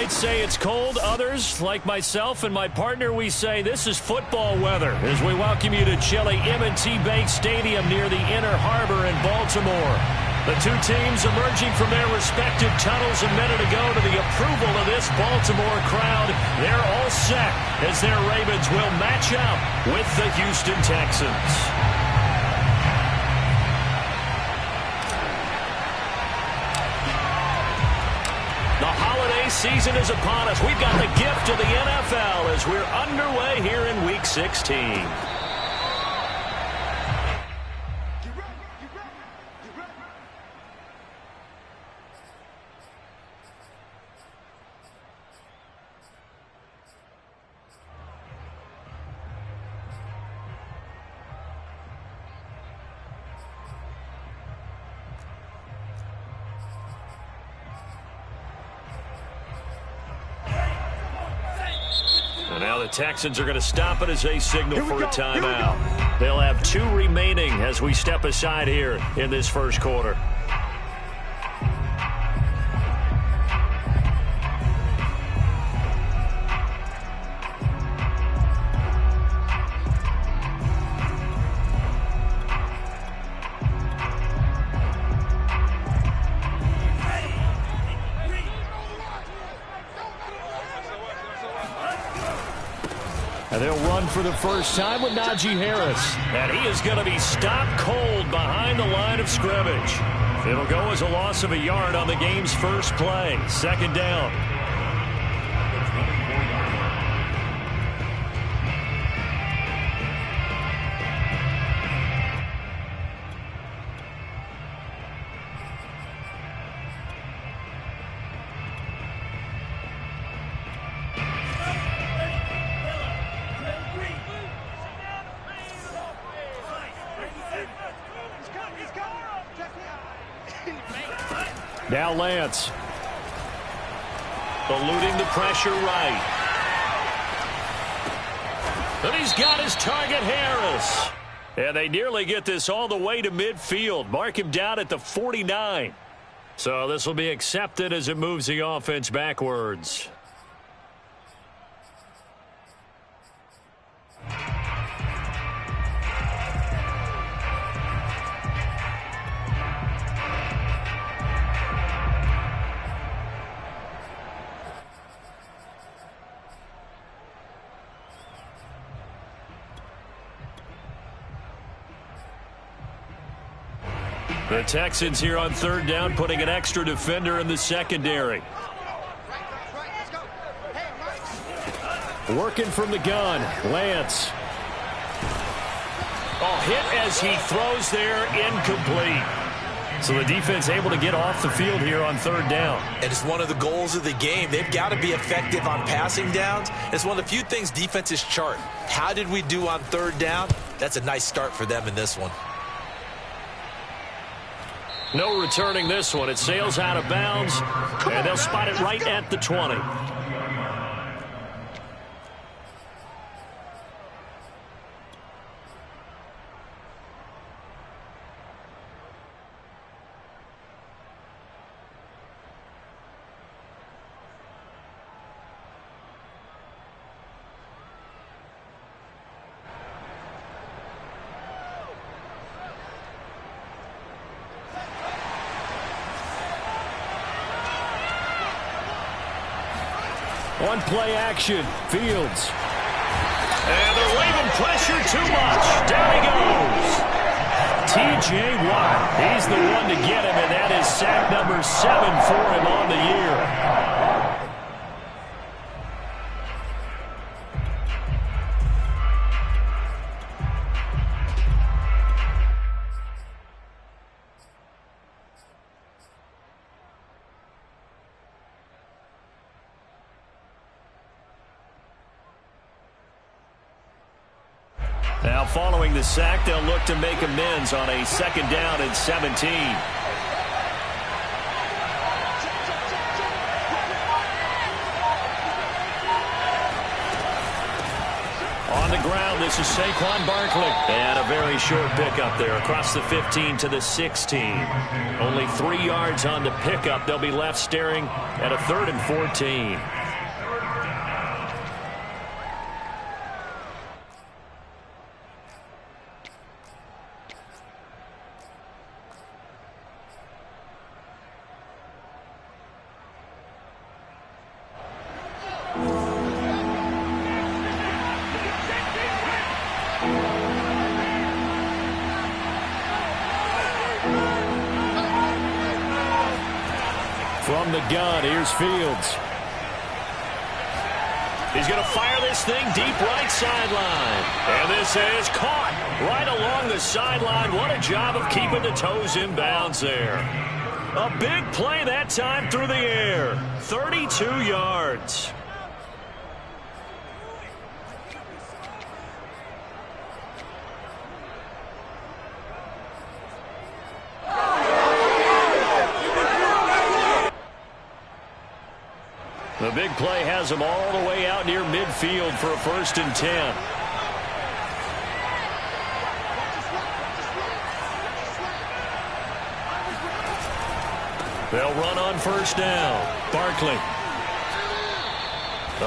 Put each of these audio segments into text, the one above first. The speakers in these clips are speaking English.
might say it's cold. Others, like myself and my partner, we say this is football weather as we welcome you to chilly M&T Bank Stadium near the Inner Harbor in Baltimore. The two teams emerging from their respective tunnels a minute ago to the approval of this Baltimore crowd. They're all set as their Ravens will match up with the Houston Texans. The holiday season is upon us. We've got the gift of the NFL as we're underway here in Week 16. Now the Texans are going to stop it as they signal for a timeout. They'll have 2 remaining as we step aside here in this first quarter. And they'll run for the first time with Najee Harris. And he is going to be stopped cold behind the line of scrimmage. It'll go as a loss of a yard on the game's first play. Second down. Now Lance. Eluding the pressure right. And he's got his target, Harris. And they nearly get this all the way to midfield. Mark him down at the 49. So this will be accepted as it moves the offense backwards. The Texans here on third down, putting an extra defender in the secondary. Working from the gun, Lance. Oh, hit as he throws there, incomplete. So the defense able to get off the field here on third down. And it's one of the goals of the game. They've got to be effective on passing downs. It's one of the few things defenses chart. How did we do on third down? That's a nice start for them in this one. No returning this one. It sails out of bounds, and they'll spot it right at the 20. One play action, Fields. And they're waving pressure too much. Down he goes. T.J. Watt, he's the one to get him, and that is sack number 7 for him on the year. Now following the sack, they'll look to make amends on a second down and 17. On on the ground. This is Saquon Barkley. And a very short pickup there across the 15 to the 16. Only 3 yards on the pickup. They'll be left staring at a 3rd and 14. From the gun, here's Fields. He's going to fire this thing deep right sideline. And this is caught right along the sideline. What a job of keeping the toes in bounds there. A big play that time through the air. 32 yards. The big play has them all the way out near midfield for a 1st and 10. They'll run on 1st down. Barkley.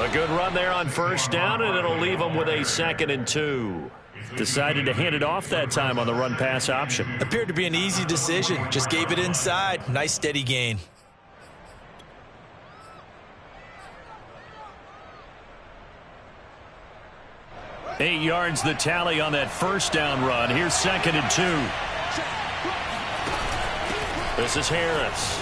A good run there on 1st down, and it'll leave them with a 2nd and 2. Decided to hand it off that time on the run-pass option. Appeared to be an easy decision. Just gave it inside. Nice steady gain. 8 yards the tally on that 1st down run. Here's 2nd and 2. This is Harris.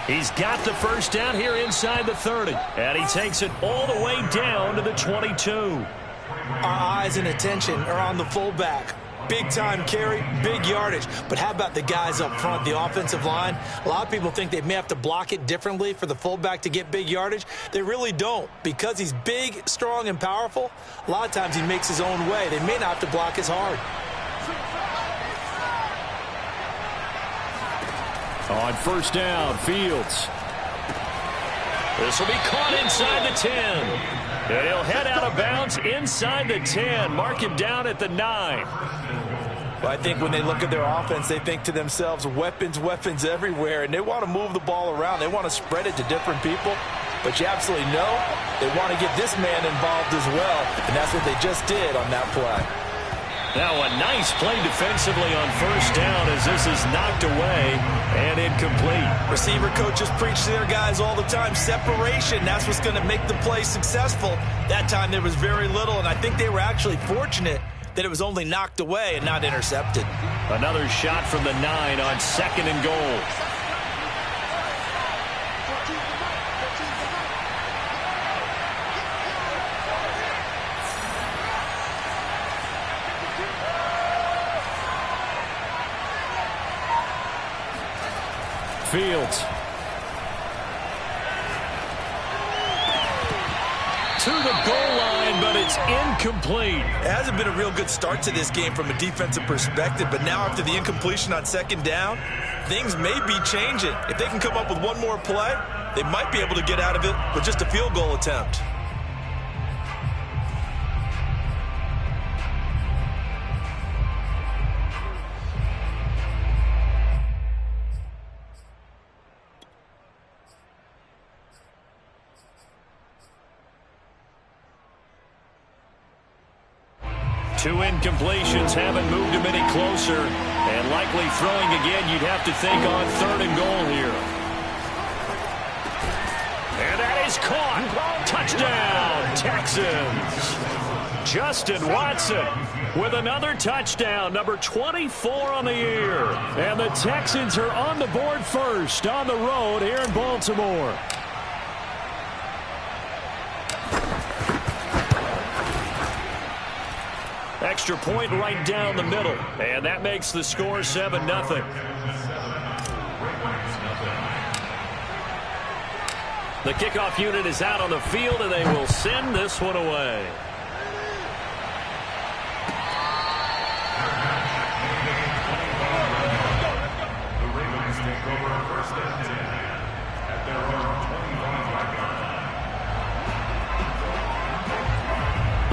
He's got the 1st down here inside the 30. And he takes it all the way down to the 22. Our eyes and attention are on the fullback. Big time carry, big yardage. But how about the guys up front, the offensive line? A lot of people think they may have to block it differently for the fullback to get big yardage. They really don't. Because he's big, strong, and powerful, a lot of times he makes his own way. They may not have to block as hard. On 1st down, Fields. This will be caught inside the 10. And he'll head out of bounds inside the 10. Mark him down at the 9. Well, I think when they look at their offense, they think to themselves, weapons, weapons everywhere, and they want to move the ball around. They want to spread it to different people. But you absolutely know they want to get this man involved as well, and that's what they just did on that play. Now a nice play defensively on 1st down as this is knocked away and incomplete. Receiver coaches preach to their guys all the time. Separation, that's what's going to make the play successful. That time there was very little, and I think they were actually fortunate that it was only knocked away and not intercepted. Another shot from the 9 on 2nd and goal. Fields. To the goal line, but it's incomplete. It hasn't been a real good start to this game from a defensive perspective, but now after the incompletion on 2nd down, things may be changing. If they can come up with one more play, they might be able to get out of it with just a field goal attempt. Two incompletions haven't moved him any closer. And likely throwing again, you'd have to think on 3rd and goal here. And that is caught. Touchdown, Texans. Justin Watson with another touchdown, number 24 on the year. And the Texans are on the board first on the road here in Baltimore. Extra point right down the middle. And that makes the score 7-0. The kickoff unit is out on the field, and they will send this one away. The Ravens take over 1st and 10 at their own 25-yard line.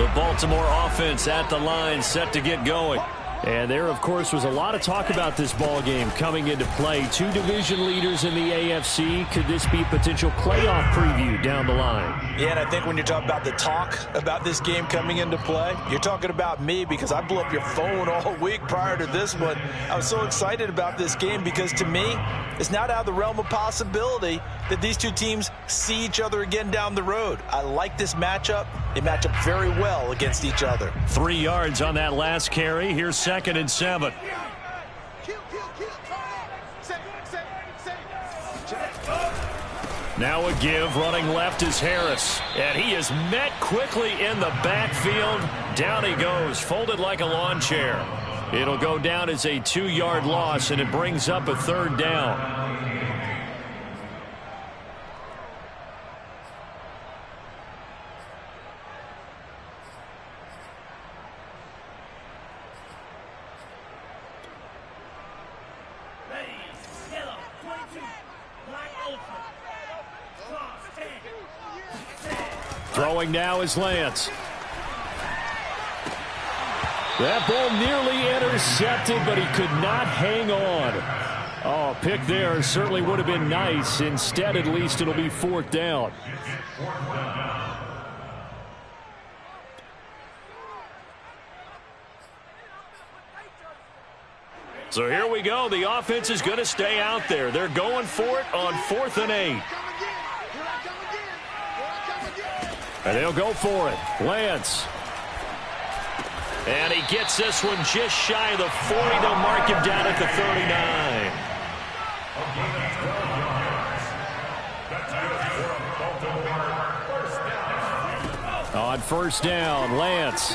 The Baltimore offense at the line, set to get going. And there, of course, was a lot of talk about this ball game coming into play. Two division leaders in the AFC. Could this be a potential playoff preview down the line? Yeah, and I think when you're talking about the talk about this game coming into play, you're talking about me because I blew up your phone all week prior to this one. I was so excited about this game because, to me, it's not out of the realm of possibility that these two teams see each other again down the road. I like this matchup. They match up very well against each other. 3 yards on that last carry. Here's 2nd and 7. Now a give, running left is Harris. And he is met quickly in the backfield. Down he goes, folded like a lawn chair. It'll go down as a 2-yard loss, and it brings up a 3rd down. Throwing now is Lance. That ball nearly intercepted, but he could not hang on. Oh, pick there certainly would have been nice. Instead, at least it'll be 4th down. So here we go. The offense is going to stay out there. They're going for it on 4th and 8. And they'll go for it. Lance. And he gets this one just shy of the 40. They'll mark him down at the 39. On 1st down, Lance.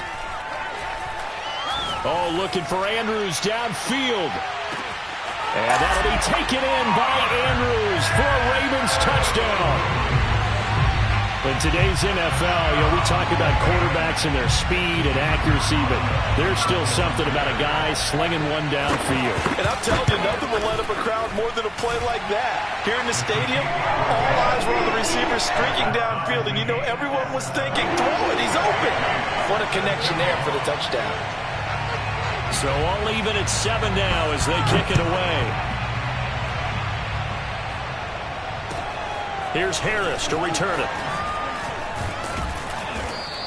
Oh, looking for Andrews downfield. And that'll be taken in by Andrews for a Ravens touchdown. In today's NFL, we talk about quarterbacks and their speed and accuracy, but there's still something about a guy slinging one downfield. And I'm telling you, nothing will light up a crowd more than a play like that. Here in the stadium, all eyes were on the receiver streaking downfield, and you know everyone was thinking, throw it, he's open. What a connection there for the touchdown. So all even at 7 now as they kick it away. Here's Harris to return it.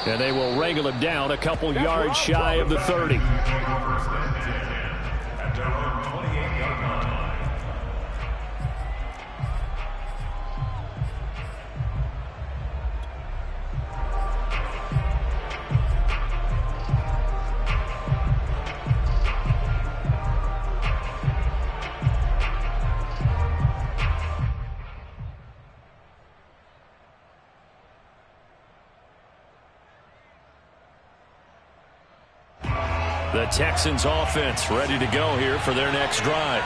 And they will wrangle him down a couple yards shy of the 30. The Texans offense ready to go here for their next drive.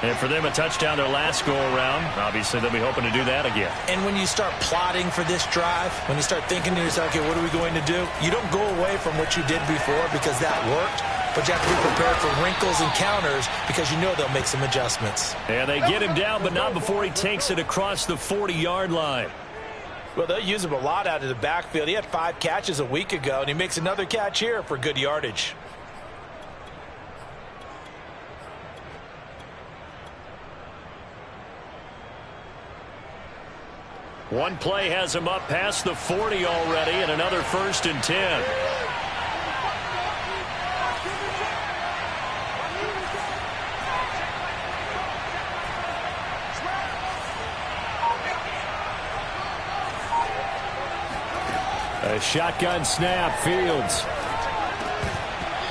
And for them, a touchdown their last go-around. Obviously, they'll be hoping to do that again. And when you start plotting for this drive, when you start thinking to yourself, okay, what are we going to do? You don't go away from what you did before because that worked. But you have to be prepared for wrinkles and counters because you know they'll make some adjustments. And they get him down, but not before he takes it across the 40-yard line. Well, they'll use him a lot out of the backfield. He had 5 catches a week ago, and he makes another catch here for good yardage. One play has him up past the 40 already, and another 1st and 10. A shotgun snap, Fields.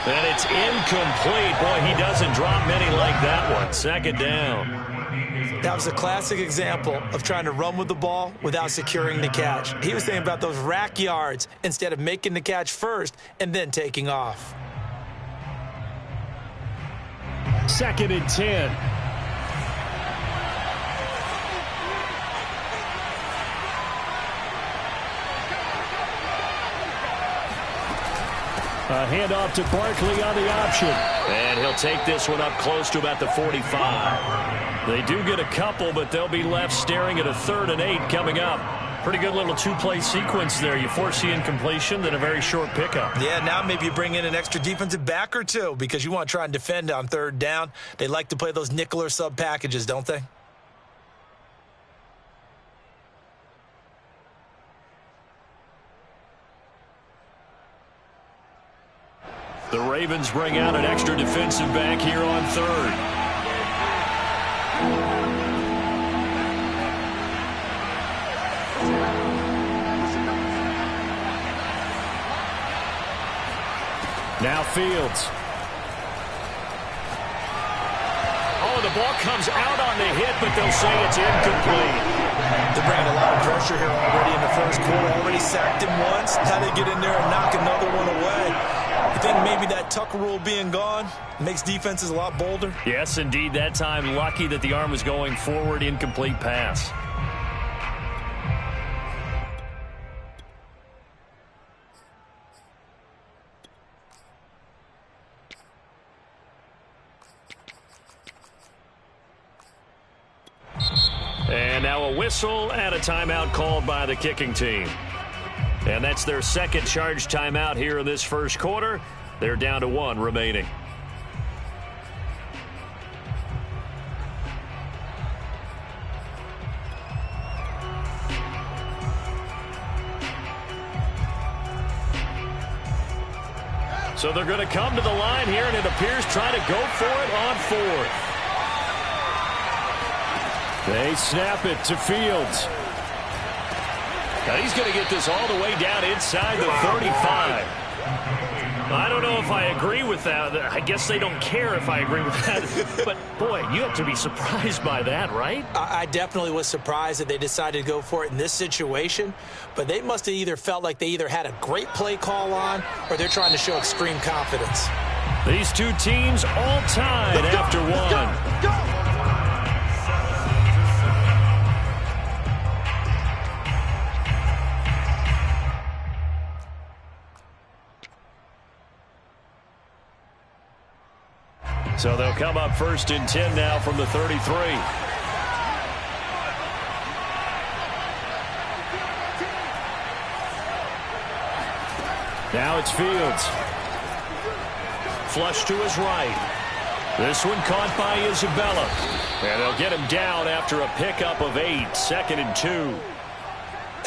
And it's incomplete. Boy, he doesn't drop many like that one. 2nd down. That was a classic example of trying to run with the ball without securing the catch. He was thinking about those rack yards instead of making the catch first and then taking off. 2nd and 10. A handoff to Barkley on the option. And he'll take this one up close to about the 45. They do get a couple, but they'll be left staring at a 3rd and 8 coming up. Pretty good little two-play sequence there. You force the incompletion, then a very short pickup. Yeah, now maybe you bring in an extra defensive back or two because you want to try and defend on third down. They like to play those nickel or sub packages, don't they? The Ravens bring out an extra defensive back here on third. Now Fields. Oh, the ball comes out on the hit, but they'll say it's incomplete. They brought a lot of pressure here already in the first quarter. Already sacked him once. Now they get in there and knock another one away. I think maybe that Tucker rule being gone makes defenses a lot bolder. Yes, indeed. That time, lucky that the arm was going forward. Incomplete pass. And now a whistle and a timeout called by the kicking team. And that's their second charge timeout here in this first quarter. They're down to one remaining. So they're going to come to the line here, and it appears trying to go for it on fourth. They snap it to Fields. Now he's going to get this all the way down inside the 35. I don't know if I agree with that. I guess they don't care if I agree with that. But, boy, you have to be surprised by that, right? I definitely was surprised that they decided to go for it in this situation. But they must have either felt like they either had a great play call on or they're trying to show extreme confidence. These two teams all tied after one. Go! So they'll come up first and 10 now from the 33. Now it's Fields. Flush to his right. This one caught by Isabella. And they'll get him down after a pickup of 8, 2nd and 2.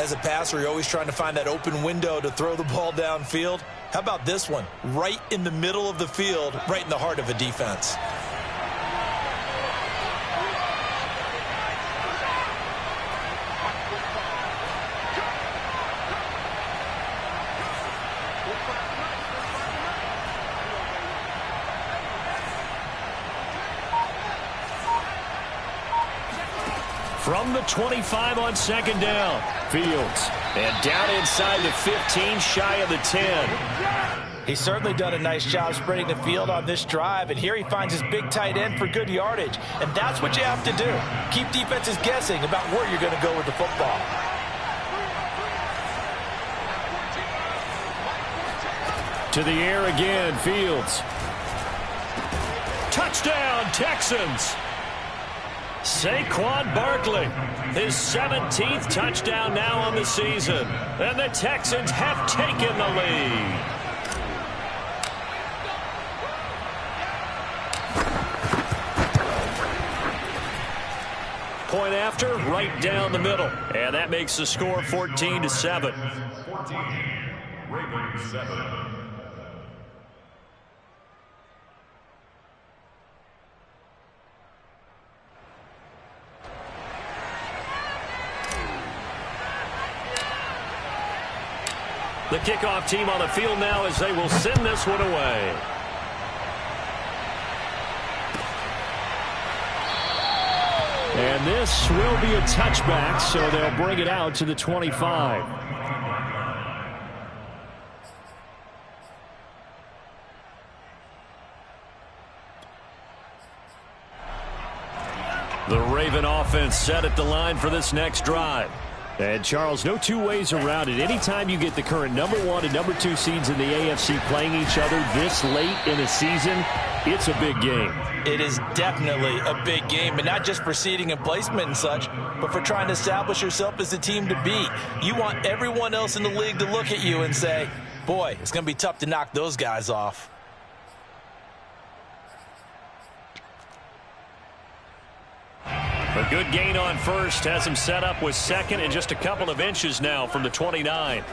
As a passer, you're always trying to find that open window to throw the ball downfield. How about this one? Right in the middle of the field, right in the heart of a defense. From the 25 on 2nd down. Fields. And down inside the 15, shy of the 10. He's certainly done a nice job spreading the field on this drive, and here he finds his big tight end for good yardage. And that's what you have to do. Keep defenses guessing about where you're going to go with the football. To the air again, Fields. Touchdown, Texans. Saquon Barkley, his 17th touchdown now on the season. And the Texans have taken the lead. Point after, right down the middle. And that makes the score 14-7. 14, Ravens 7. The kickoff team on the field now as they will send this one away. And this will be a touchback, so they'll bring it out to the 25. The Raven offense set at the line for this next drive. And, Charles, no two ways around it. Anytime you get the current #1 and #2 seeds in the AFC playing each other this late in a season, it's a big game. It is definitely a big game, and not just for seeding and placement and such, but for trying to establish yourself as the team to beat. You want everyone else in the league to look at you and say, boy, it's going to be tough to knock those guys off. A good gain on first has him set up with second and just a couple of inches now from the 29.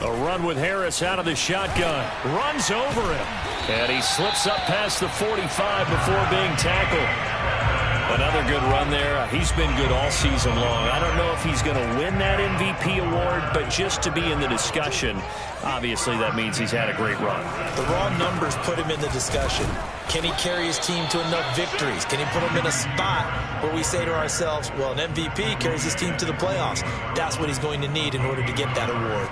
A run with Harris out of the shotgun. Runs over him. And he slips up past the 45 before being tackled. Another good run there. He's been good all season long. I don't know if he's going to win that MVP award, but just to be in the discussion, obviously that means he's had a great run. The raw numbers put him in the discussion. Can he carry his team to enough victories? Can he put them in a spot where we say to ourselves, well, an MVP carries his team to the playoffs. That's what he's going to need in order to get that award.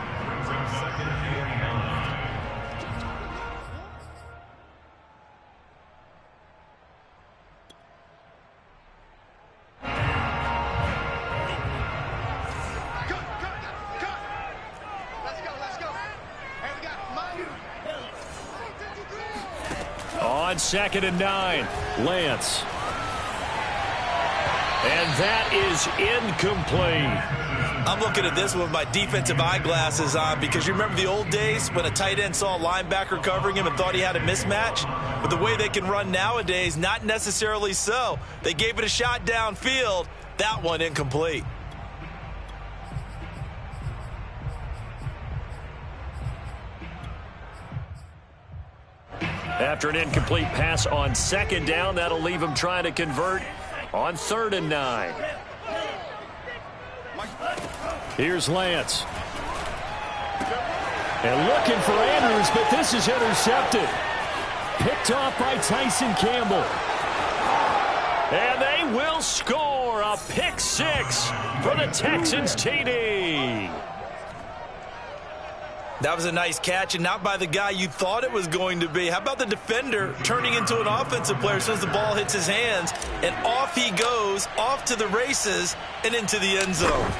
On 2nd and 9, Lance. And that is incomplete. I'm looking at this with my defensive eyeglasses on because you remember the old days when a tight end saw a linebacker covering him and thought he had a mismatch? But the way they can run nowadays, not necessarily so. They gave it a shot downfield. That one incomplete. After an incomplete pass on 2nd down, that'll leave him trying to convert on 3rd and 9. Here's Lance. And looking for Andrews, but this is intercepted. Picked off by Tyson Campbell. And they will score a pick 6 for the Texans TD. That was a nice catch, and not by the guy you thought it was going to be. How about the defender turning into an offensive player as soon as the ball hits his hands, and off he goes, off to the races, and into the end zone.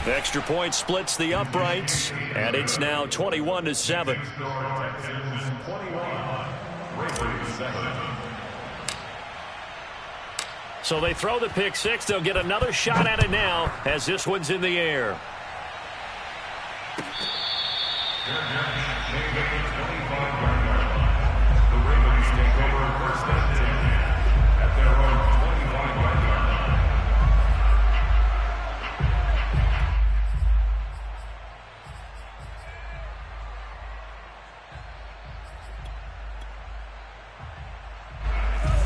The extra point splits the uprights, and it's now 21-7. So they throw the pick 6. They'll get another shot at it now as this one's in the air. The Ravens take over 1st and 10 at their own 25-yard line.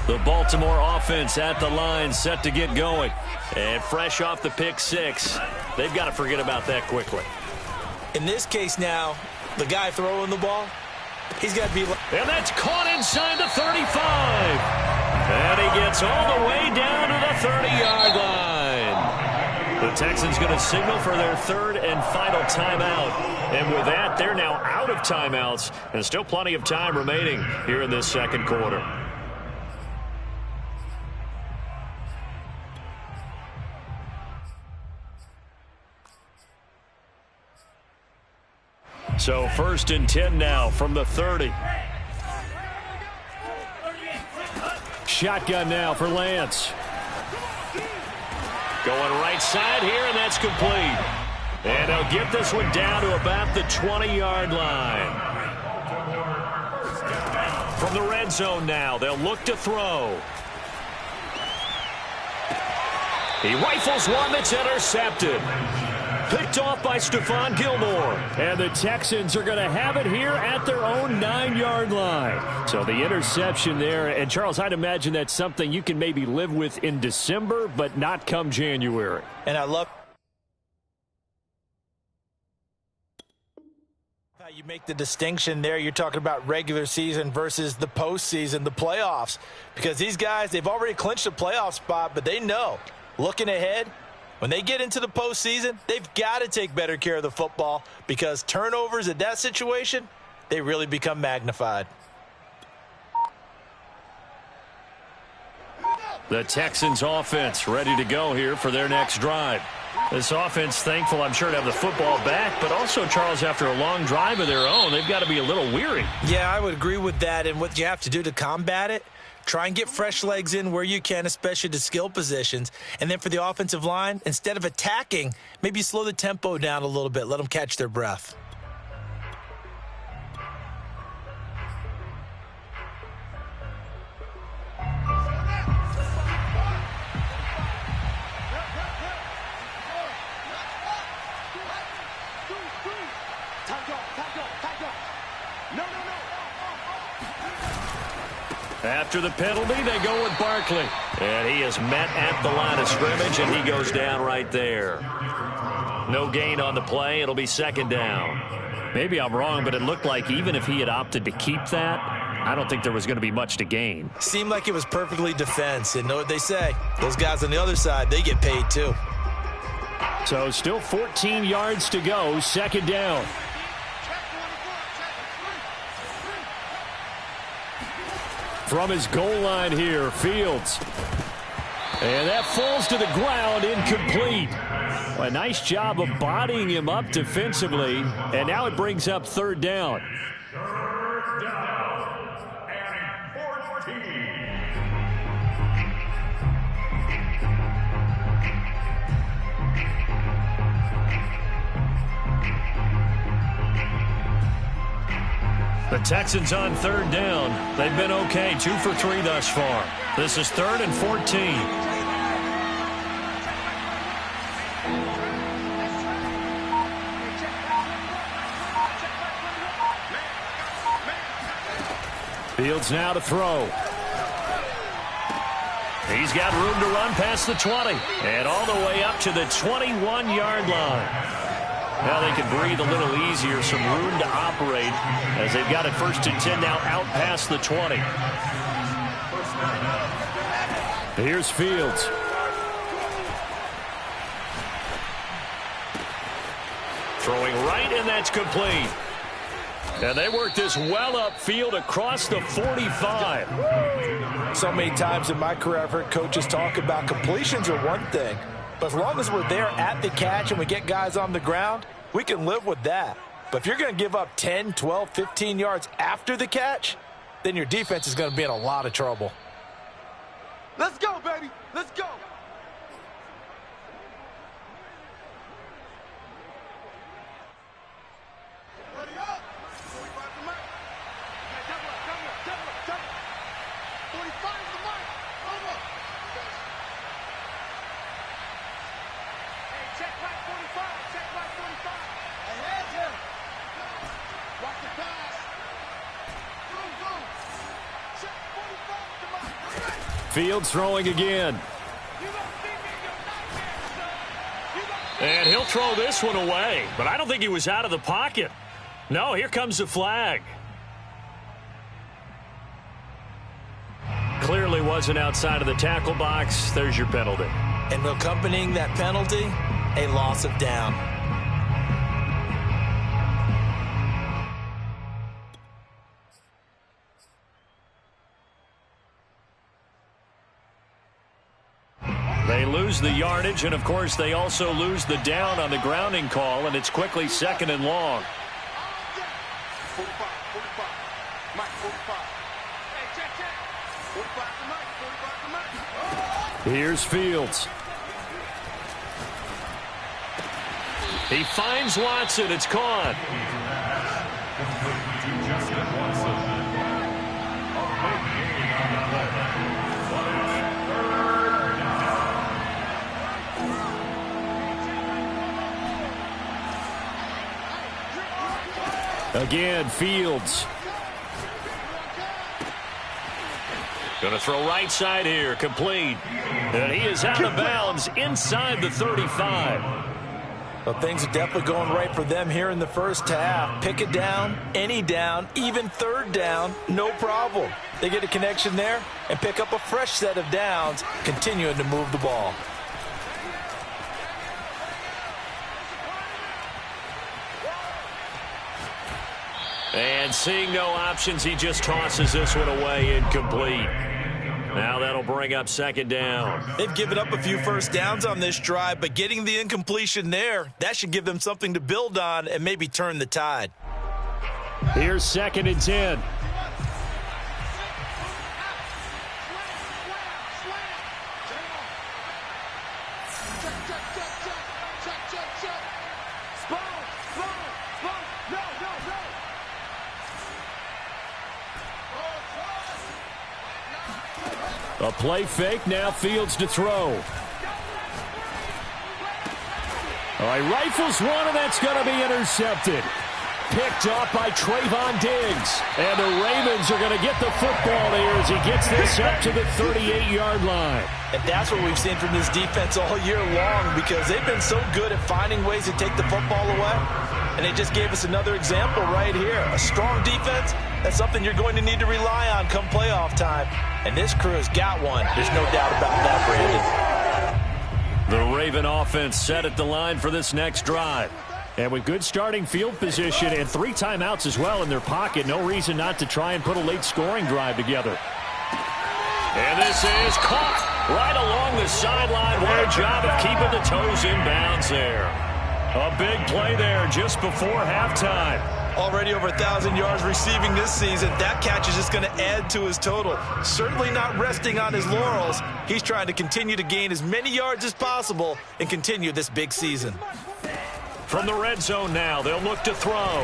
The Baltimore offense at the line, set to get going. And fresh off the pick 6, they've got to forget about that quickly. In this case now, the guy throwing the ball, he's got to be... And that's caught inside the 35. And he gets all the way down to the 30-yard line. The Texans going to signal for their 3rd and final timeout. And with that, they're now out of timeouts. And still plenty of time remaining here in this 2nd quarter. So 1st and 10 now from the 30. Shotgun now for Lance. Going right side here, and that's complete. And they'll get this one down to about the 20-yard line. From the red zone now, they'll look to throw. He rifles one that's intercepted. Picked off by Stephon Gilmore. And the Texans are going to have it here at their own 9-yard line. So the interception there. And, Charles, I'd imagine that's something you can maybe live with in December, but not come January. And I love how you make the distinction there. You're talking about regular season versus the postseason, the playoffs. Because these guys, they've already clinched a playoff spot, but they know, looking ahead, when they get into the postseason, they've got to take better care of the football because turnovers at that situation, they really become magnified. The Texans offense ready to go here for their next drive. This offense thankful, I'm sure, to have the football back, but also, Charles, after a long drive of their own, they've got to be a little weary. Yeah, I would agree with that, and what you have to do to combat it, try and get fresh legs in where you can, especially to skill positions. And then for the offensive line, instead of attacking, maybe slow the tempo down a little bit, let them catch their breath. After the penalty, they go with Barkley. And he is met at the line of scrimmage, and he goes down right there. No gain on the play. It'll be second down. Maybe I'm wrong, but it looked like even if he had opted to keep that, I don't think there was going to be much to gain. Seemed like it was perfectly defense. And know what they say? Those guys on the other side, they get paid too. So still 14 yards to go, second down. From his goal line here, Fields. And that falls to the ground, incomplete. A nice job of bodying him up defensively, and now it brings up third down. Third down and 14. The Texans on third down. They've been okay, 2 for 3 thus far. This is 3rd and 14. Fields now to throw. He's got room to run past the 20 and all the way up to the 21-yard line. Now they can breathe a little easier, some room to operate as they've got it 1st and 10 now out past the 20. Here's Fields. Throwing right, and that's complete. And they work this well upfield across the 45. So many times in my career I've heard coaches talk about completions are one thing, but as long as we're there at the catch and we get guys on the ground, we can live with that. But if you're going to give up 10, 12, 15 yards after the catch, then your defense is going to be in a lot of trouble. Let's go, baby. Let's go. Ready up. 45 to Mike. Okay, double up. 45 to Mike. Over. Hey, check right 45. Check right 45. Ahead him. Watch the pass. Boom, boom. Check 45 to Mike. Fields throwing again. And he'll throw this one away, but I don't think he was out of the pocket. No, here comes the flag. Clearly wasn't outside of the tackle box. There's your penalty. And accompanying that penalty, a loss of down. They lose the yardage, and, of course, they also lose the down on the grounding call, and it's quickly 2nd and long. 45. Mike, 45. Hey, check. 45 to Mike. Here's Fields. He finds Watson. It's caught. Again, Fields. Going to throw right side here, complete. And he is out of bounds inside the 35. Well, things are definitely going right for them here in the first half. Pick it down, any down, even third down, no problem. They get a connection there and pick up a fresh set of downs, continuing to move the ball. And seeing no options, he just tosses this one away, incomplete. Now that'll bring up second down. They've given up a few first downs on this drive, but getting the incompletion there, that should give them something to build on and maybe turn the tide. Here's 2nd and 10. A play fake, now Fields to throw. All right, rifles one, and that's going to be intercepted. Picked off by Trayvon Diggs. And the Ravens are going to get the football here as he gets this up to the 38-yard line. And that's what we've seen from this defense all year long, because they've been so good at finding ways to take the football away. And they just gave us another example right here. A strong defense, that's something you're going to need to rely on come playoff time. And this crew has got one. There's no doubt about that, Brandon. The Raven offense set at the line for this next drive. And with good starting field position and 3 timeouts as well in their pocket, no reason not to try and put a late scoring drive together. And this is caught right along the sideline. What a job of keeping the toes in bounds there. A big play there just before halftime. Already over 1,000 yards receiving this season. That catch is just going to add to his total. Certainly not resting on his laurels. He's trying to continue to gain as many yards as possible and continue this big season. From the red zone now, they'll look to throw.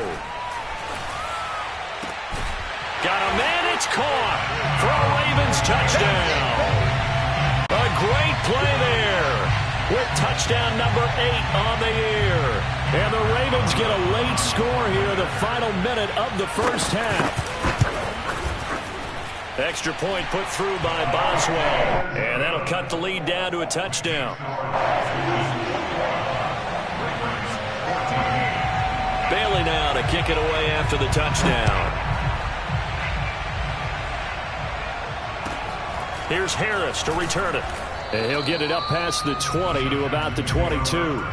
Got a man, it's caught for a Ravens touchdown. A great play there with touchdown number 8 on the year. And the Ravens get a late score here, the final minute of the first half. Extra point put through by Boswell. And that'll cut the lead down to a touchdown. Bailey now to kick it away after the touchdown. Here's Harris to return it. And he'll get it up past the 20 to about the 22.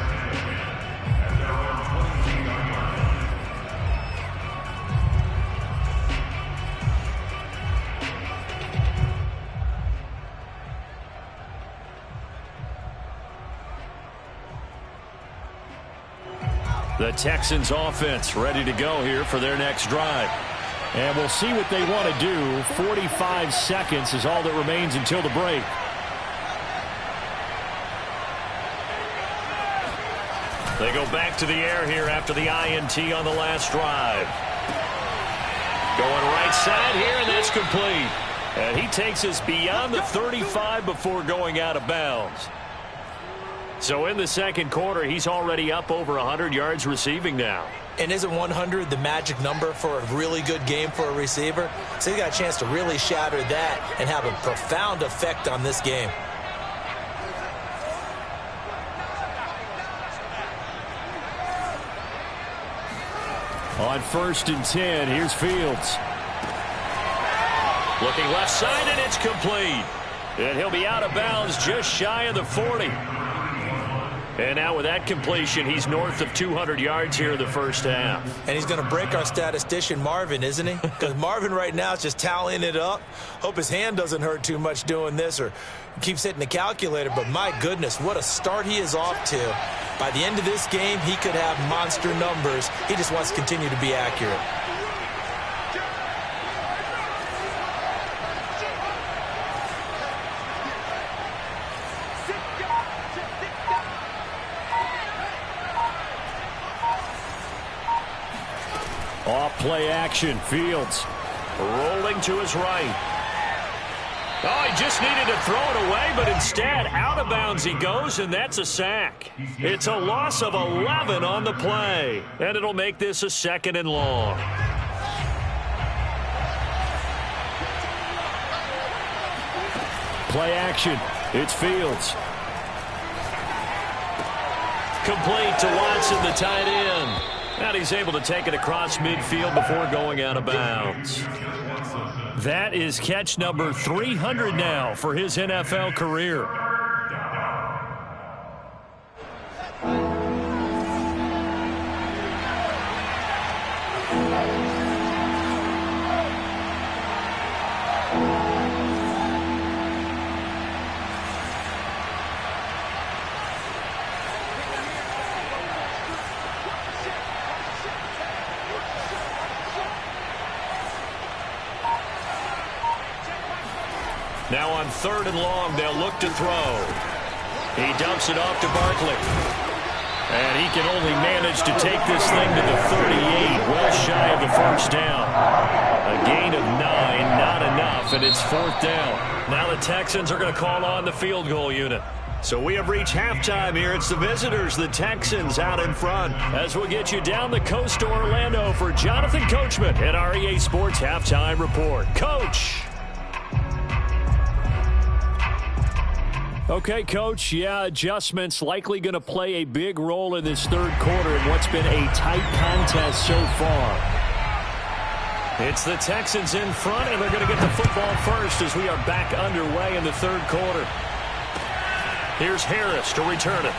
The Texans offense ready to go here for their next drive. And we'll see what they want to do. 45 seconds is all that remains until the break. They go back to the air here after the INT on the last drive. Going right side here, and that's complete. And he takes us beyond the 35 before going out of bounds. So in the second quarter, he's already up over 100 yards receiving now. And isn't 100 the magic number for a really good game for a receiver? So he's got a chance to really shatter that and have a profound effect on this game. On 1st and 10, here's Fields. Looking left side, and it's complete. And he'll be out of bounds just shy of the 40. And now with that completion, he's north of 200 yards here in the first half. And he's going to break our statistician, Marvin, isn't he? Because Marvin right now is just tallying it up. Hope his hand doesn't hurt too much doing this or keeps hitting the calculator. But my goodness, what a start he is off to. By the end of this game, he could have monster numbers. He just wants to continue to be accurate. Off play action, Fields. Rolling to his right. Oh, he just needed to throw it away, but instead, out of bounds he goes, and that's a sack. It's a loss of 11 on the play, and it'll make this a 2nd and long. Play action. It's Fields. Complete to Watson, the tight end. And he's able to take it across midfield before going out of bounds. That is catch number 300 now for his NFL career. Now on 3rd and long, they'll look to throw. He dumps it off to Barkley. And he can only manage to take this thing to the 38, well shy of the first down. A gain of 9, not enough, and it's 4th down. Now the Texans are going to call on the field goal unit. So we have reached halftime here. It's the visitors, the Texans, out in front. As we'll get you down the coast to Orlando for Jonathan Coachman at our EA Sports Halftime Report. Coach! Okay, Coach, yeah, adjustments likely going to play a big role in this third quarter in what's been a tight contest so far. It's the Texans in front, and they're going to get the football first as we are back underway in the third quarter. Here's Harris to return it.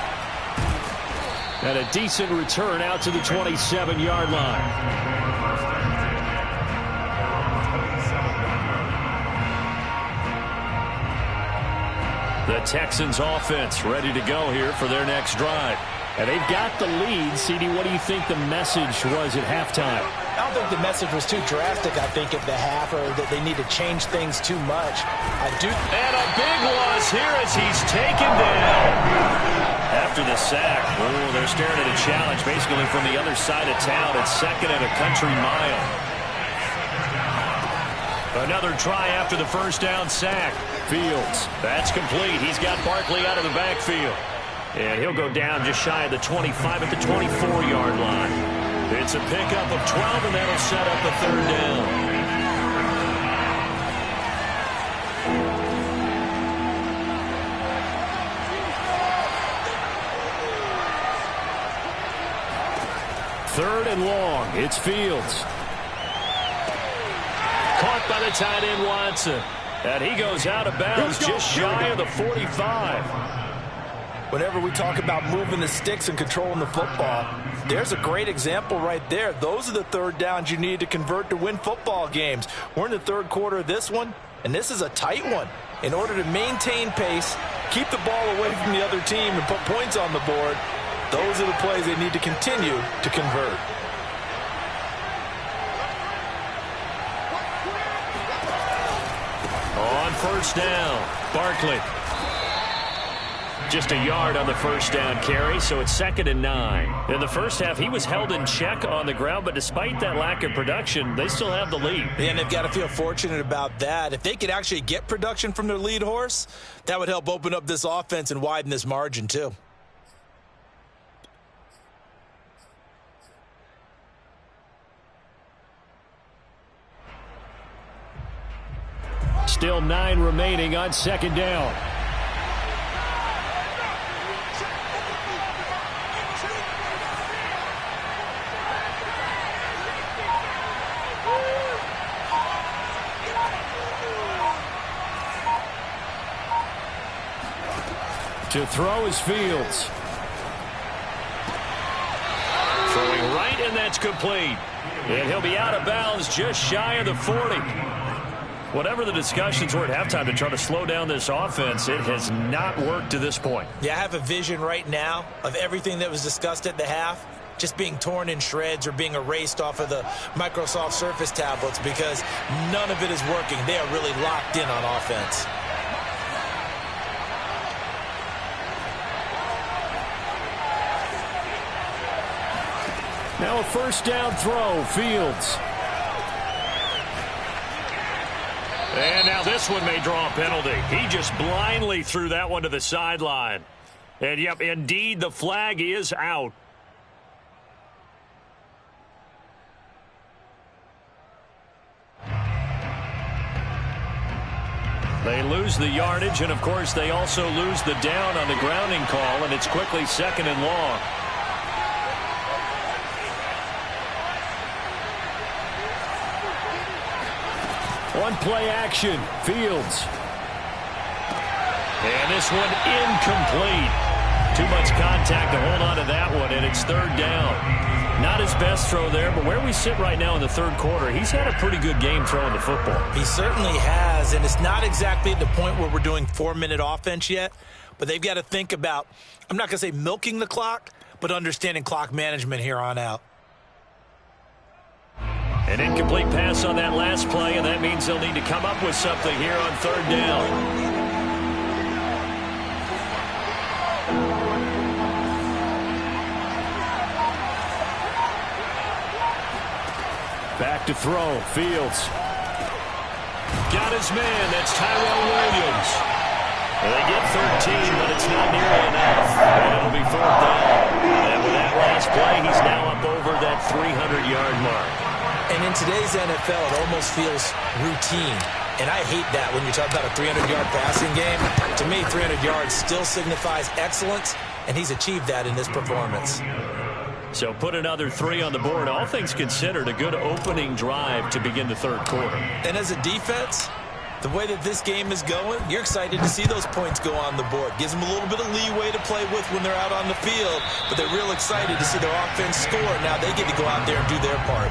And a decent return out to the 27-yard line. The Texans offense ready to go here for their next drive. And they've got the lead. CD, what do you think the message was at halftime? I don't think the message was too drastic, I think, at the half, or that they need to change things too much. And a big loss here as he's taken down. After the sack, they're staring at a challenge basically from the other side of town. It's 2nd and a country mile. Another try after the first down sack. Fields, that's complete. He's got Barkley out of the backfield. And he'll go down just shy of the 25 at the 24-yard line. It's a pickup of 12, and that'll set up a 3rd down. Third and long. It's Fields. Caught by the tight end, Watson. And he goes out of bounds just shy of the 45. Whenever we talk about moving the sticks and controlling the football, there's a great example right there. Those are the 3rd downs you need to convert to win football games. We're in the 3rd quarter of this one, and this is a tight one. In order to maintain pace, keep the ball away from the other team, and put points on the board, those are the plays they need to continue to convert. On 1st down, Barkley. Just a yard on the first down carry, so it's 2nd and 9. In the first half, he was held in check on the ground, but despite that lack of production, they still have the lead. And they've got to feel fortunate about that. If they could actually get production from their lead horse, that would help open up this offense and widen this margin too. Still 9 remaining on 2nd down. To throw is Fields. Throwing right, and that's complete. And he'll be out of bounds just shy of the 40. Whatever the discussions were at halftime to try to slow down this offense, it has not worked to this point. Yeah, I have a vision right now of everything that was discussed at the half just being torn in shreds or being erased off of the Microsoft Surface tablets because none of it is working. They are really locked in on offense. Now a 1st down throw, Fields. And now this one may draw a penalty. He just blindly threw that one to the sideline. And, yep, indeed, the flag is out. They lose the yardage, and, of course, they also lose the down on the grounding call, and it's quickly 2nd and long. One play action, Fields. And this one incomplete. Too much contact to hold on to that one, and it's 3rd down. Not his best throw there, but where we sit right now in the 3rd quarter, he's had a pretty good game throwing the football. He certainly has, and it's not exactly at the point where we're doing 4-minute offense yet, but they've got to think about, I'm not going to say milking the clock, but understanding clock management here on out. An incomplete pass on that last play, and that means they'll need to come up with something here on third down. Back to throw. Fields. Got his man. That's Tyrell Williams. They get 13, but it's not nearly enough. And it'll be fourth down. And with that last play, he's now up over that 300-yard mark. And in today's NFL, it almost feels routine. And I hate that when you talk about a 300-yard passing game. To me, 300 yards still signifies excellence, and he's achieved that in this performance. So put another 3 on the board. All things considered, a good opening drive to begin the third quarter. And as a defense, the way that this game is going, you're excited to see those points go on the board. Gives them a little bit of leeway to play with when they're out on the field, but they're real excited to see their offense score. Now they get to go out there and do their part.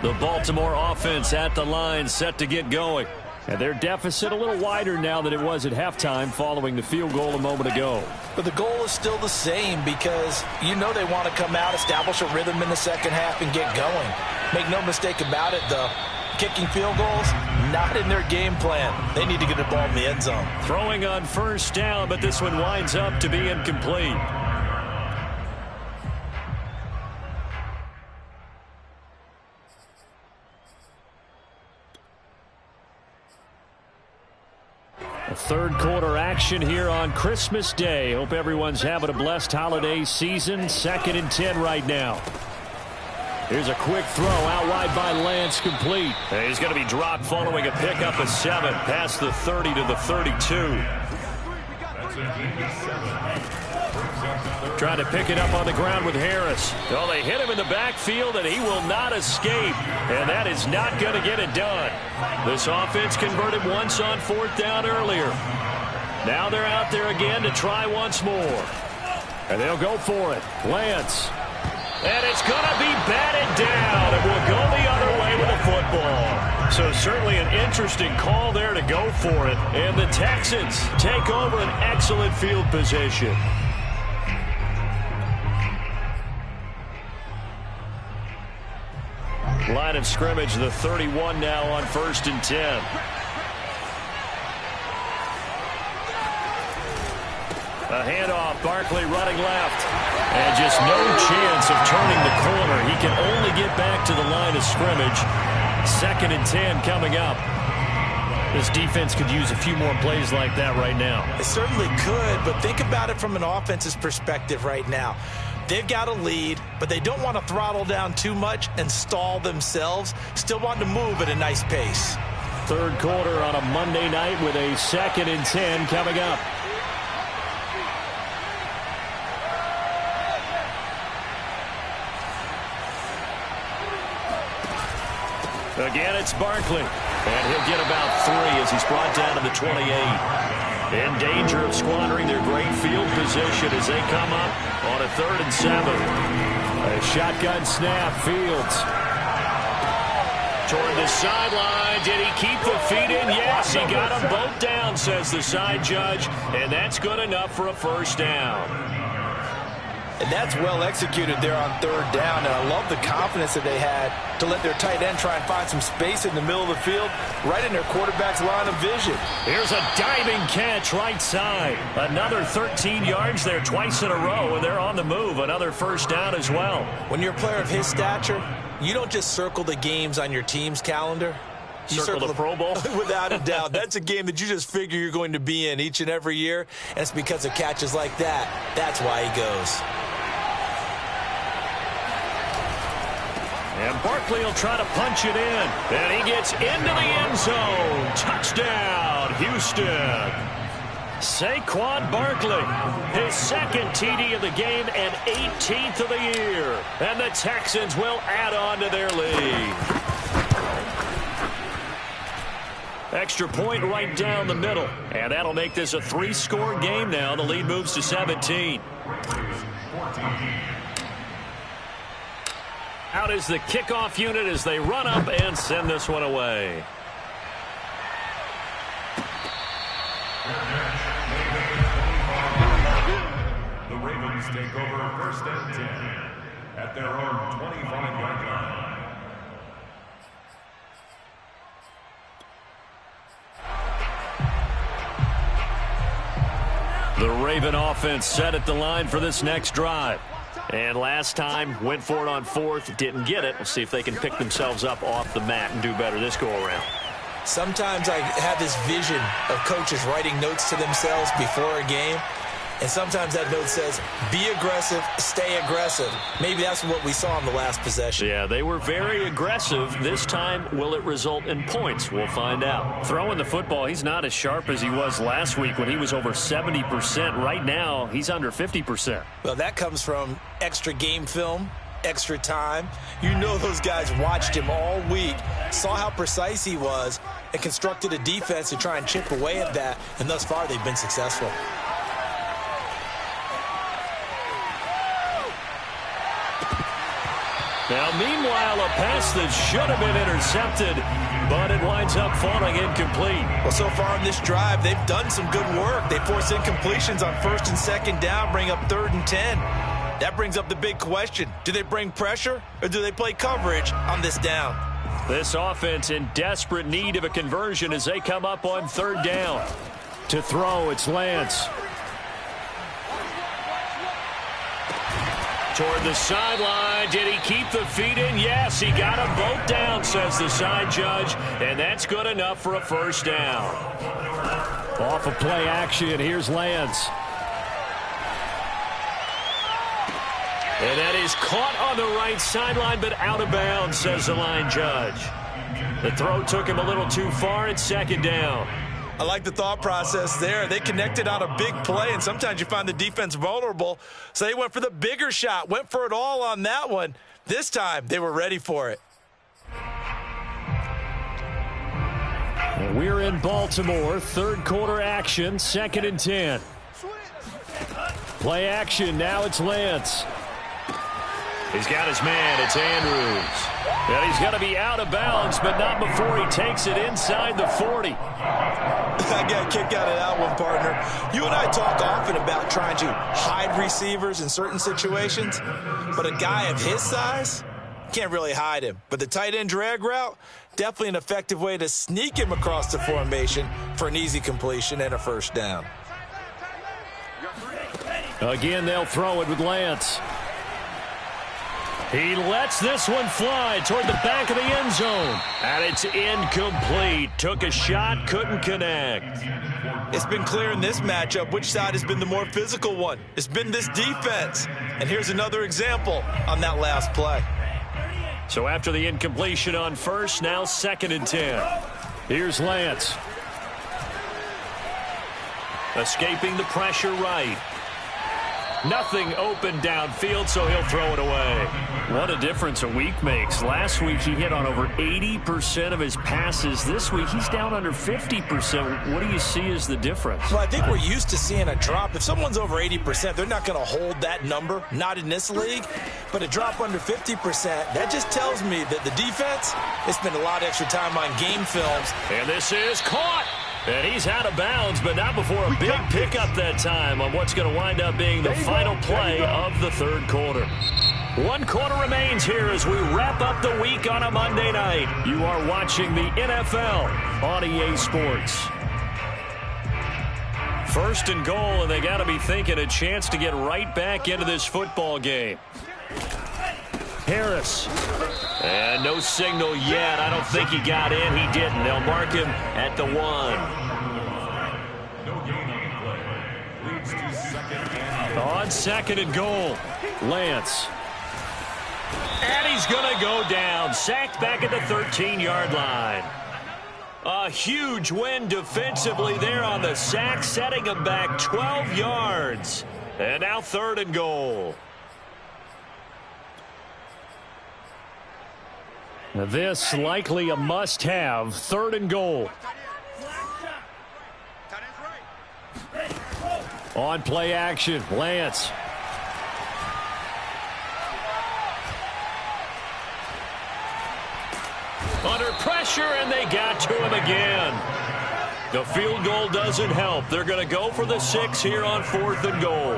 The Baltimore offense at the line, set to get going. And their deficit a little wider now than it was at halftime following the field goal a moment ago. But the goal is still the same because you know they want to come out, establish a rhythm in the second half, and get going. Make no mistake about it, though. Kicking field goals, not in their game plan. They need to get the ball in the end zone. Throwing on first down, but this one winds up to be incomplete. Third quarter action here on Christmas Day. Hope everyone's having a blessed holiday season. 2nd and 10 right now. Here's a quick throw out wide by Lance, complete. And he's going to be dropped following a pickup of 7 past the 30 to the 32. Trying to pick it up on the ground with Harris. Well, they hit him in the backfield, and he will not escape. And that is not going to get it done. This offense converted once on 4th down earlier. Now they're out there again to try once more. And they'll go for it. Lance. And it's going to be batted down. It will go the other way with the football. So certainly an interesting call there to go for it. And the Texans take over an excellent field position. Line of scrimmage, the 31 now on 1st and 10. A handoff, Barkley running left. And just no chance of turning the corner. He can only get back to the line of scrimmage. 2nd and 10 coming up. This defense could use a few more plays like that right now. It certainly could, but think about it from an offense's perspective right now. They've got a lead, but they don't want to throttle down too much and stall themselves. Still want to move at a nice pace. Third quarter on a Monday night with a 2nd and 10 coming up. Again, it's Barkley. And he'll get about 3 as he's brought down to the 28. In danger of squandering their great field position as they come up on a 3rd and 7. A shotgun snap, Fields. Toward the sideline. Did he keep the feet in? Yes, he got them both down, says the side judge. And that's good enough for a first down. And that's well executed there on 3rd down. And I love the confidence that they had to let their tight end try and find some space in the middle of the field, right in their quarterback's line of vision. Here's a diving catch right side. Another 13 yards there twice in a row, and they're on the move. Another first down as well. When you're a player of his stature, you don't just circle the games on your team's calendar. You circle the Pro Bowl? Without a doubt. That's a game that you just figure you're going to be in each and every year, and it's because of catches like that. That's why he goes. And Barkley will try to punch it in. And he gets into the end zone. Touchdown, Houston. Saquon Barkley, his 2nd TD of the game and 18th of the year. And the Texans will add on to their lead. Extra point right down the middle. And that'll make this a 3-score game now. The lead moves to 17. Out is the kickoff unit as they run up and send this one away. The Ravens take over first and 10 at their own 25-yard line. The Raven offense set at the line for this next drive. And last time, went for it on 4th, didn't get it. We'll see if they can pick themselves up off the mat and do better this go-around. Sometimes I have this vision of coaches writing notes to themselves before a game. And sometimes that note says, be aggressive, stay aggressive. Maybe that's what we saw in the last possession. Yeah, they were very aggressive. This time, will it result in points? We'll find out. Throwing the football, he's not as sharp as he was last week when he was over 70%. Right now, he's under 50%. Well, that comes from extra game film, extra time. You know those guys watched him all week, saw how precise he was, and constructed a defense to try and chip away at that. And thus far, they've been successful. Now, meanwhile, a pass that should have been intercepted, but it winds up falling incomplete. Well, so far in this drive, they've done some good work. They force incompletions on 1st and 2nd down, bring up 3rd and 10. That brings up the big question. Do they bring pressure, or do they play coverage on this down? This offense in desperate need of a conversion as they come up on 3rd down. To throw, it's Lance. Toward the sideline. Did he keep the feet in? Yes, he got them both down, says the side judge. And that's good enough for a 1st down. Off of play action, here's Lance. And that is caught on the right sideline, but out of bounds, says the line judge. The throw took him a little too far. It's 2nd down. I like the thought process there. They connected on a big play, and sometimes you find the defense vulnerable. So they went for the bigger shot, went for it all on that one. This time, they were ready for it. We're in Baltimore. 3rd quarter action, 2nd and 10. Play action, now it's Lance. He's got his man, it's Andrews. And he's going to be out of bounds, but not before he takes it inside the 40. I got a kick out of that one, partner. You and I talk often about trying to hide receivers in certain situations, but a guy of his size can't really hide him. But the tight end drag route, definitely an effective way to sneak him across the formation for an easy completion and a 1st down. Again, they'll throw it with Lance. He lets this one fly toward the back of the end zone. And it's incomplete. Took a shot, couldn't connect. It's been clear in this matchup which side has been the more physical one. It's been this defense. And here's another example on that last play. So after the incompletion on 1st, now 2nd and 10. Here's Lance. Escaping the pressure right. Nothing open downfield, so he'll throw it away. What a difference a week makes. Last week he hit on over 80% of his passes. This week he's down under 50%. What do you see as the difference? Well, I think we're used to seeing a drop. If someone's over 80%, they're not going to hold that number, not in this league. But a drop under 50%, that just tells me that the defense has spent a lot of extra time on game films. And this is caught. And he's out of bounds, but not before a big pickup that time on what's going to wind up being the final play of the 3rd quarter. 1 quarter remains here as we wrap up the week on a Monday night. You are watching the NFL on EA Sports. 1st and goal, and they got to be thinking a chance to get right back into this football game. Harris. And no signal yet. I don't think he got in. He didn't. They'll mark him at the 1. No gain on the play. Leads to 2nd and On 2nd and goal, Lance. And he's going to go down. Sacked back at the 13-yard line. A huge win defensively there on the sack, setting him back 12 yards. And now 3rd and goal. This likely a must-have. 3rd and goal. On play action, Lance. Under pressure, and they got to him again. The field goal doesn't help. They're going to go for the 6 here on 4th and goal.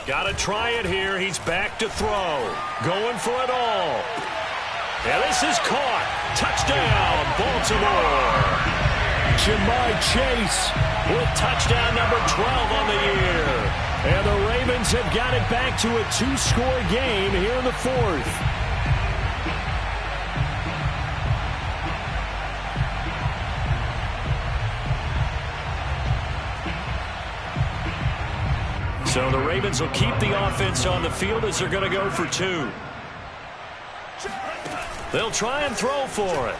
Got to try it here. He's back to throw. Going for it all. And this is caught. Touchdown, Baltimore. Ja'Marr Chase with touchdown number 12 on the year. And the Ravens have got it back to a 2-score game here in the 4th. So the Ravens will keep the offense on the field as they're going to go for 2. They'll try and throw for it.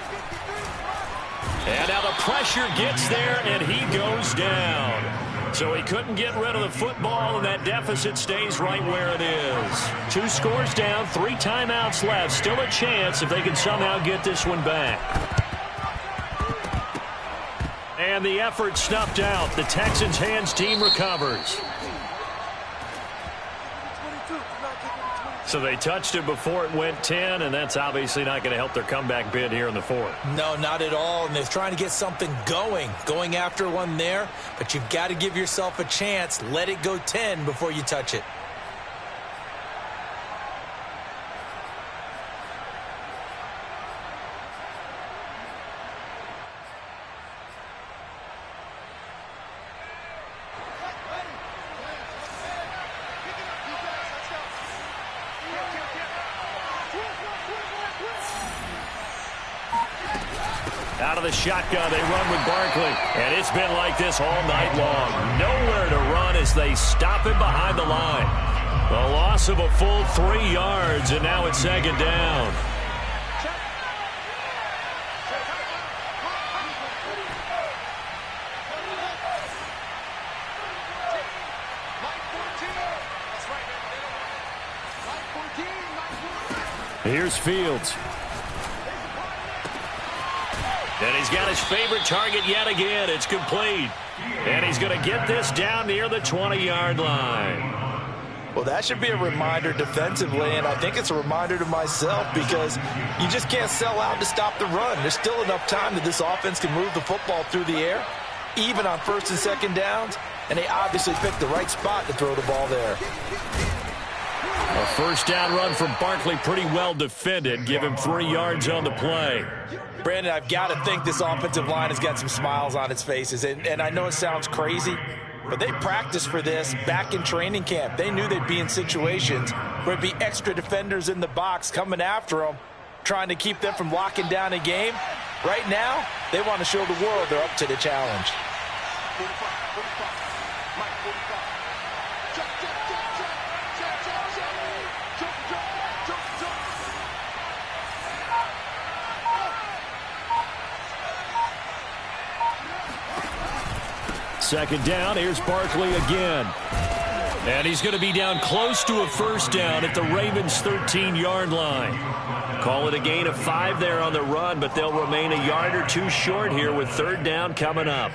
And now the pressure gets there, and he goes down. So he couldn't get rid of the football, and that deficit stays right where it is. 2 scores down, 3 timeouts left. Still a chance if they can somehow get this one back. And the effort snuffed out. The Texans hands team recovers. So they touched it before it went 10, and that's obviously not going to help their comeback bid here in the 4th. No, not at all, and they're trying to get something going after one there, but you've got to give yourself a chance. Let it go 10 before you touch it. Out of the shotgun, they run with Barkley. And it's been like this all night long. Nowhere to run as they stop him behind the line. A loss of a full 3 yards, and now it's 2nd down. Here's Fields. And he's got his favorite target yet again. It's complete. And he's going to get this down near the 20-yard line. Well, that should be a reminder defensively, and I think it's a reminder to myself because you just can't sell out to stop the run. There's still enough time that this offense can move the football through the air, even on 1st and 2nd downs, and they obviously picked the right spot to throw the ball there. A 1st down run from Barkley, pretty well defended. Give him 3 yards on the play. Brandon, I've got to think this offensive line has got some smiles on its faces. And I know it sounds crazy, but they practiced for this back in training camp. They knew they'd be in situations where it'd be extra defenders in the box coming after them, trying to keep them from locking down a game. Right now, they want to show the world they're up to the challenge. Second down, here's Barkley again. And he's going to be down close to a 1st down at the Ravens' 13-yard line. Call it a gain of 5 there on the run, but they'll remain a yard or 2 short here with 3rd down coming up.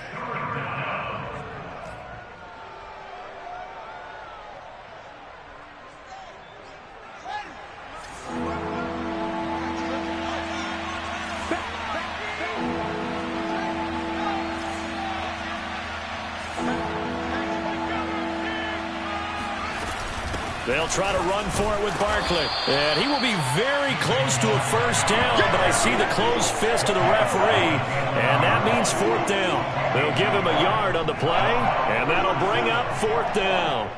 They'll try to run for it with Barkley. And he will be very close to a 1st down, but I see the closed fist of the referee, and that means 4th down. They'll give him a yard on the play, and that'll bring up 4th down.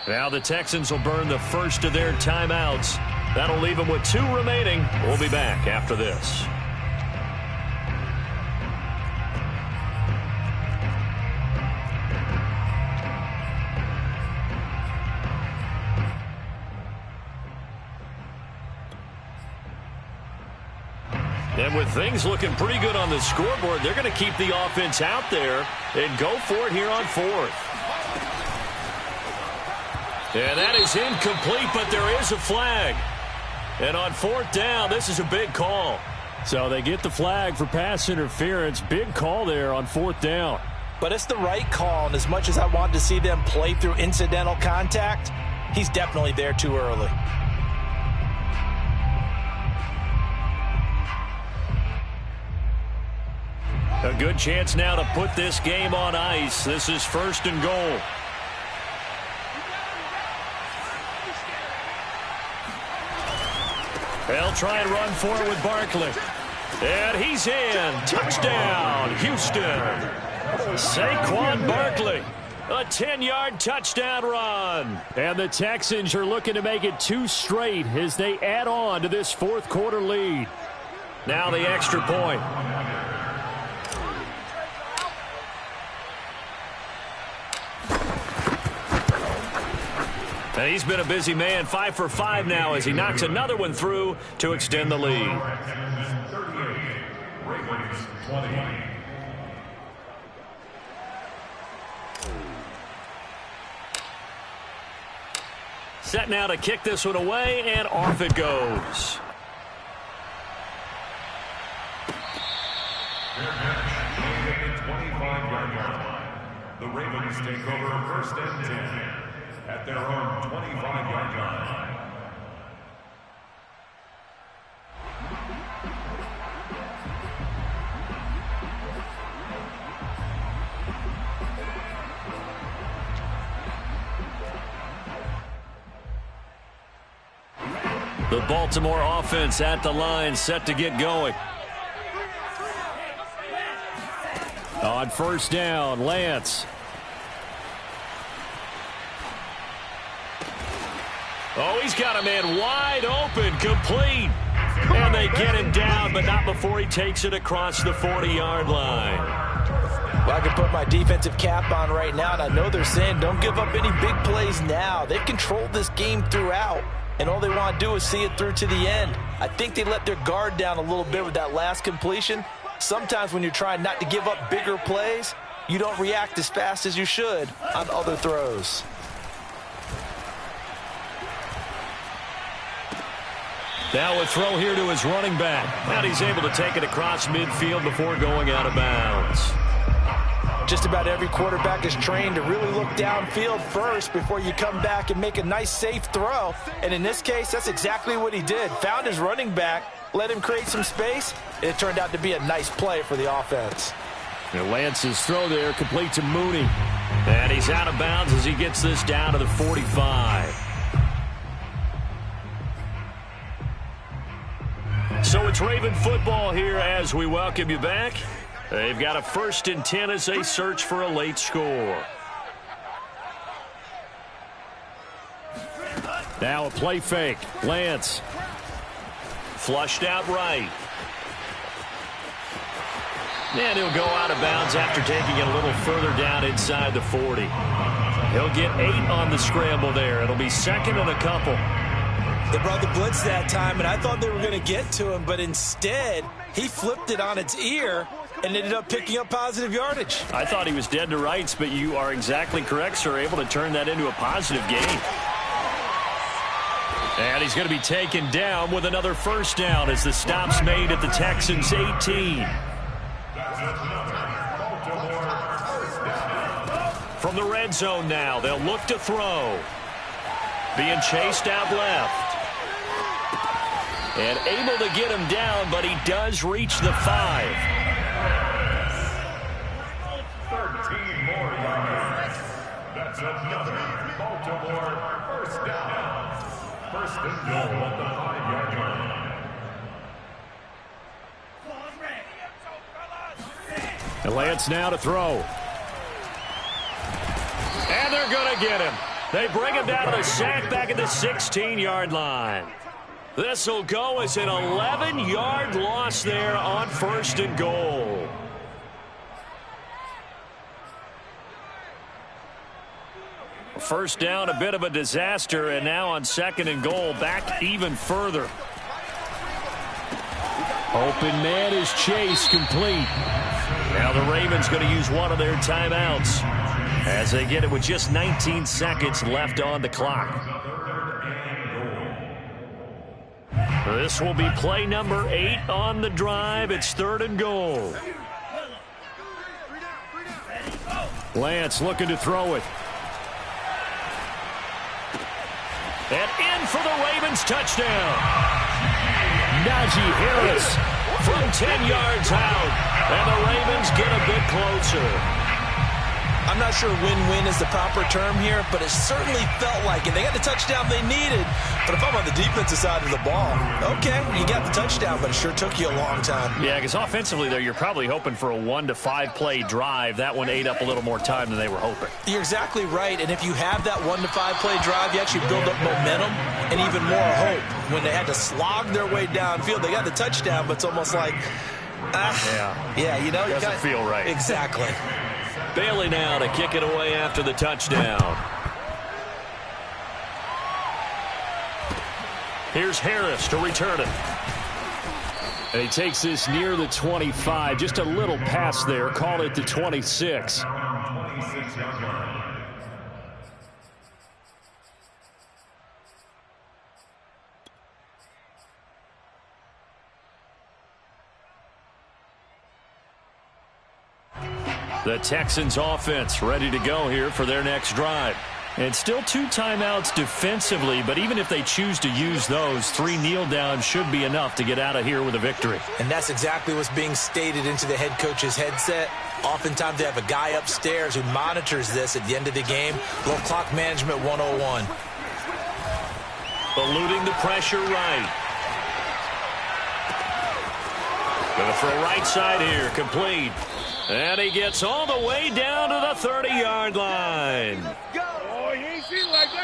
Now the Texans will burn the 1st of their timeouts. That'll leave them with 2 remaining. We'll be back after this. And with things looking pretty good on the scoreboard, they're going to keep the offense out there and go for it here on fourth. And that is incomplete, but there is a flag. And on fourth down, this is a big call. So they get the flag for pass interference. Big call there on fourth down. But it's the right call, and as much as I want to see them play through incidental contact, he's definitely there too early. A good chance now to put this game on ice. This is first and goal. They'll try and run for it with Barkley. And he's in. Touchdown, Houston. Saquon Barkley. A 10-yard touchdown run. And the Texans are looking to make it 2 straight as they add on to this fourth quarter lead. Now the extra point. And he's been a busy man, 5 for 5 now as he knocks another one through to extend the lead. Texans 38, Ravens 20. Set now to kick this one away, and off it goes. Their catch made at the 25-yard line. The Ravens take over first and 10 at their own 25-yard line. The Baltimore offense at the line, set to get going. On first down, Lance. Oh, he's got a man wide open, complete. And they get him down, but not before he takes it across the 40-yard line. Well, I can put my defensive cap on right now, and I know they're saying don't give up any big plays now. They've controlled this game throughout, and all they want to do is see it through to the end. I think they let their guard down a little bit with that last completion. Sometimes when you're trying not to give up bigger plays, you don't react as fast as you should on other throws. Now a throw here to his running back. And he's able to take it across midfield before going out of bounds. Just about every quarterback is trained to really look downfield first before you come back and make a nice, safe throw. And in this case, that's exactly what he did. Found his running back, let him create some space, and it turned out to be a nice play for the offense. And Lance's throw there complete to Mooney. And he's out of bounds as he gets this down to the 45. So it's Raven football here as we welcome you back. They've got a 1st and 10 as they search for a late score. Now a play fake. Lance. Flushed out right. And he'll go out of bounds after taking it a little further down inside the 40. He'll get 8 on the scramble there. It'll be 2nd and a couple. They brought the blitz that time, and I thought they were going to get to him, but instead, he flipped it on its ear and ended up picking up positive yardage. I thought he was dead to rights, but you are exactly correct, sir. Able to turn that into a positive gain. And he's going to be taken down with another first down as the stop's made at the Texans' 18. From the red zone now, they'll look to throw. Being chased out left. And able to get him down, but he does reach the 5. 13 more yards. That's another Baltimore first down. First and goal at the 5-yard line. And Lance now to throw. And they're going to get him. They bring him down to the sack back at the 16-yard line. This will go as an 11-yard loss there on 1st and goal. First down, a bit of a disaster, and now on 2nd and goal, back even further. Open man is Chase, complete. Now the Ravens going to use one of their timeouts as they get it with just 19 seconds left on the clock. This will be play number 8 on the drive. It's 3rd and goal. Lance looking to throw it. And in for the Ravens touchdown. Najee Harris from 10 yards out. And the Ravens get a bit closer. I'm not sure win-win is the proper term here, but it certainly felt like it. They got the touchdown they needed, but if I'm on the defensive side of the ball, okay, you got the touchdown, but it sure took you a long time. Yeah, because offensively, though, you're probably hoping for a 1 to 5 play drive. That one ate up a little more time than they were hoping. You're exactly right, and if you have that 1 to 5 play drive, you actually build up momentum and even more hope. When they had to slog their way downfield, they got the touchdown, but it's almost like, yeah, you know, doesn't feel right. Exactly. Bailey now to kick it away after the touchdown. Here's Harris to return it. And he takes this near the 25. Just a little pass there. Call it the 26. The Texans offense ready to go here for their next drive. And still 2 timeouts defensively, but even if they choose to use those, 3 kneel downs should be enough to get out of here with a victory. And that's exactly what's being stated into the head coach's headset. Oftentimes they have a guy upstairs who monitors this at the end of the game. Little clock management 101. Eluding the pressure right. Going to throw right side here, complete. And he gets all the way down to the 30-yard line.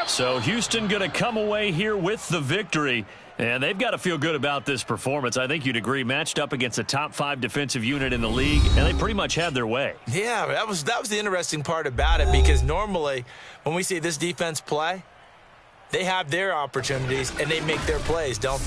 So Houston going to come away here with the victory. And they've got to feel good about this performance. I think you'd agree, matched up against a top 5 defensive unit in the league, and they pretty much had their way. Yeah, that was the interesting part about it, because normally when we see this defense play, they have their opportunities and they make their plays, don't they?